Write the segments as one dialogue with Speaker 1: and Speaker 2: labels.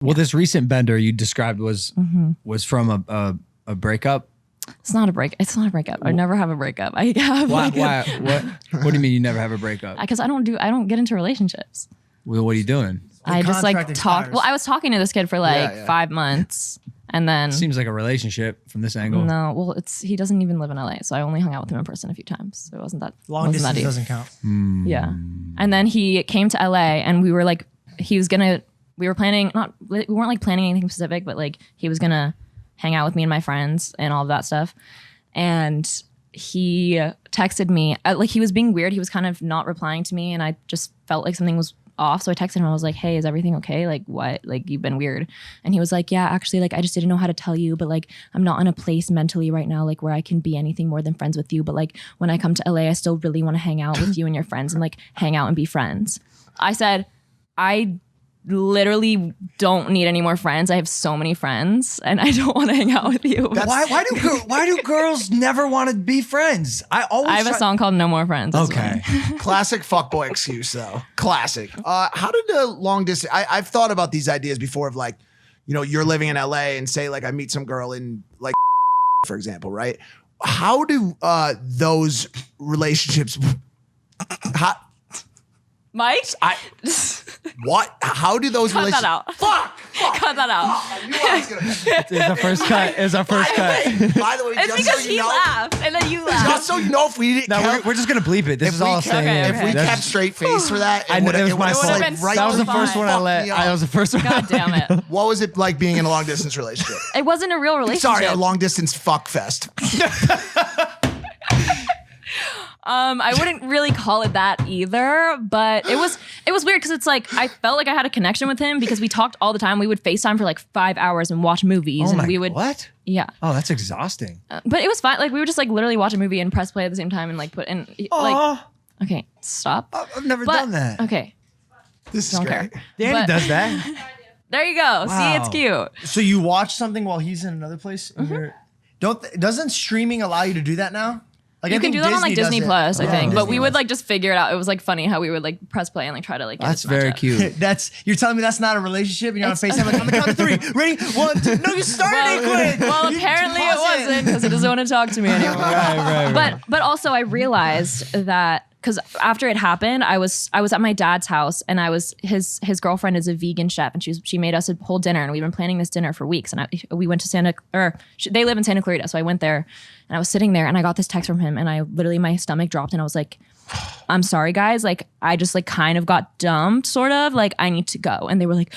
Speaker 1: Well, this recent bender you described was from a breakup.
Speaker 2: It's not a breakup. I never have a breakup. I have.
Speaker 1: Why? What do you mean you never have a breakup?
Speaker 2: Because I don't get into relationships.
Speaker 1: Well, what are you doing?
Speaker 2: I just like talk. Well, I was talking to this kid for like 5 months, and then
Speaker 1: seems like a relationship from this angle.
Speaker 2: No, well, he doesn't even live in LA, so I only hung out with him in person a few times. So it wasn't that
Speaker 3: long distance doesn't count.
Speaker 2: Yeah, and then he came to LA, and we were like, we were planning we weren't like planning anything specific, but like he was gonna hang out with me and my friends and all of that stuff, and he texted me like he was being weird. He was kind of not replying to me, and I just felt like something was off. So I texted him. I was like, hey, is everything okay? Like, what? Like, you've been weird. And he was like, yeah, actually, like, I just didn't know how to tell you, but like, I'm not in a place mentally right now, like, where I can be anything more than friends with you. But like, when I come to LA, I still really want to hang out with you and your friends and like hang out and be friends. I said, I literally don't need any more friends. I have so many friends and I don't want to hang out with you.
Speaker 4: Why do girls never want to be friends? I
Speaker 2: have a song called No More Friends.
Speaker 4: Okay.
Speaker 5: Classic fuckboy excuse though. Classic. How did the long distance, I've thought about these ideas before of like, you know, you're living in LA and say like I meet some girl in like, for example, right? How do those relationships,
Speaker 2: Mike?
Speaker 5: What? How do those
Speaker 2: Cut that out.
Speaker 5: Fuck!
Speaker 2: Cut that out.
Speaker 5: I knew I was gonna.
Speaker 1: It's our first cut. It's our first cut.
Speaker 5: By the way,
Speaker 2: It's
Speaker 5: just
Speaker 2: because
Speaker 5: so you
Speaker 2: he
Speaker 5: know,
Speaker 2: laughed and then you laughed.
Speaker 5: just so you know, if we didn't
Speaker 1: No,
Speaker 5: count,
Speaker 1: we're just gonna bleep it. This is all staying in.
Speaker 5: if we kept straight face for that,
Speaker 1: I know it was my
Speaker 2: would've
Speaker 1: fault.
Speaker 2: been so
Speaker 1: That was the first
Speaker 2: fun.
Speaker 1: one I let. That was the first one.
Speaker 2: God damn it.
Speaker 5: What was it like being in a long distance relationship?
Speaker 2: It wasn't a real relationship.
Speaker 5: Sorry, a long distance fuck fest.
Speaker 2: I wouldn't really call it that either, but it was weird because it's like I felt like I had a connection with him because we talked all the time. We would FaceTime for like 5 hours and watch movies, and we would
Speaker 1: what?
Speaker 2: Yeah.
Speaker 1: Oh, that's exhausting.
Speaker 2: But it was fine. Like we would just like literally watch a movie and press play at the same time and like put in like. Okay, stop.
Speaker 1: I've never done that.
Speaker 2: Okay,
Speaker 5: This is
Speaker 2: don't
Speaker 5: great.
Speaker 2: care.
Speaker 1: Danny
Speaker 2: But-
Speaker 1: does that.
Speaker 2: There you go.
Speaker 1: Wow.
Speaker 2: See, it's cute.
Speaker 3: So you watch something while he's in another place? Doesn't streaming allow you to do that now? Like,
Speaker 2: You
Speaker 3: I
Speaker 2: can
Speaker 3: think
Speaker 2: do that on like
Speaker 3: does
Speaker 2: Disney
Speaker 3: it.
Speaker 2: Plus, I
Speaker 3: Yeah,
Speaker 2: think. But
Speaker 3: Disney
Speaker 2: we would
Speaker 3: does.
Speaker 2: like just figure it out. It was like funny how we would like press play and like try to like get
Speaker 1: That's
Speaker 2: it to match
Speaker 1: very
Speaker 2: up.
Speaker 1: cute.
Speaker 3: You're telling me that's not a relationship and you're on FaceTime like on the count of 3. Ready? 1, 2. No, you started it quick.
Speaker 2: Well,
Speaker 3: You
Speaker 2: apparently it
Speaker 3: pause
Speaker 2: wasn't because he doesn't want to talk to me anymore.
Speaker 1: Right.
Speaker 2: But also I realized that because after it happened, I was at my dad's house and I was his girlfriend is a vegan chef and she made us a whole dinner and we've been planning this dinner for weeks and we went to they live in Santa Clarita, so I went there and I was sitting there and I got this text from him and I literally my stomach dropped and I was like, I'm sorry guys, like I just like kind of got dumped sort of, like I need to go. And they were like,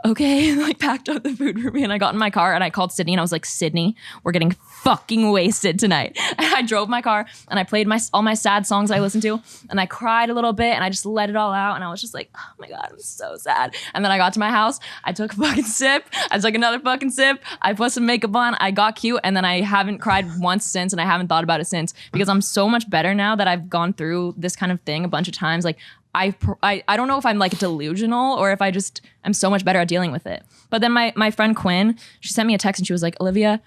Speaker 2: okay, and like packed up the food for me and I got in my car and I called Sydney and I was like, Sydney, we're getting fucking wasted tonight. And I drove my car and I played all my sad songs I listened to and I cried a little bit and I just let it all out and I was just like, oh my God, I'm so sad. And then I got to my house, I took a fucking sip, I took another fucking sip, I put some makeup on, I got cute, and then I haven't cried once since and I haven't thought about it since because I'm so much better now that I've gone through this kind of thing a bunch of times. Like I don't know if I'm like delusional or if I just am so much better at dealing with it. But then my friend Quinn, she sent me a text and she was like, Olivia,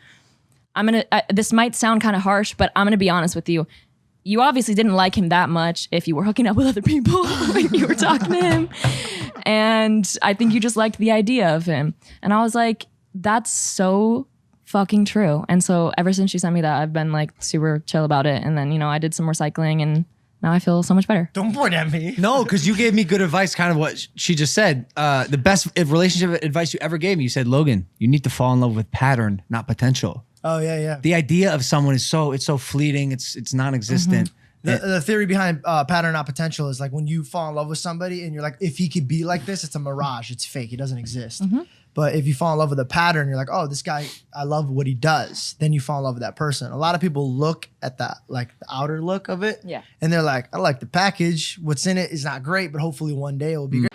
Speaker 2: this might sound kind of harsh, but I'm gonna be honest with you. You obviously didn't like him that much if you were hooking up with other people when you were talking to him. And I think you just liked the idea of him. And I was like, that's so fucking true. And so ever since she sent me that, I've been like super chill about it. And then, I did some more cycling and now I feel so much better.
Speaker 3: Don't point at me.
Speaker 1: No, because you gave me good advice, kind of what she just said. The best relationship advice you ever gave me, you said, Logan, you need to fall in love with pattern, not potential.
Speaker 3: Oh, yeah.
Speaker 1: The idea of someone is so fleeting, it's non-existent.
Speaker 3: The theory behind pattern, not potential is like when you fall in love with somebody and you're like, if he could be like this, it's a mirage. It's fake. It doesn't exist. But if you fall in love with a pattern, you're like, oh, this guy, I love what he does. Then you fall in love with that person. A lot of people look at that, like the outer look of it.
Speaker 2: Yeah.
Speaker 3: And they're like, I like the package. What's in it is not great, but hopefully one day it will be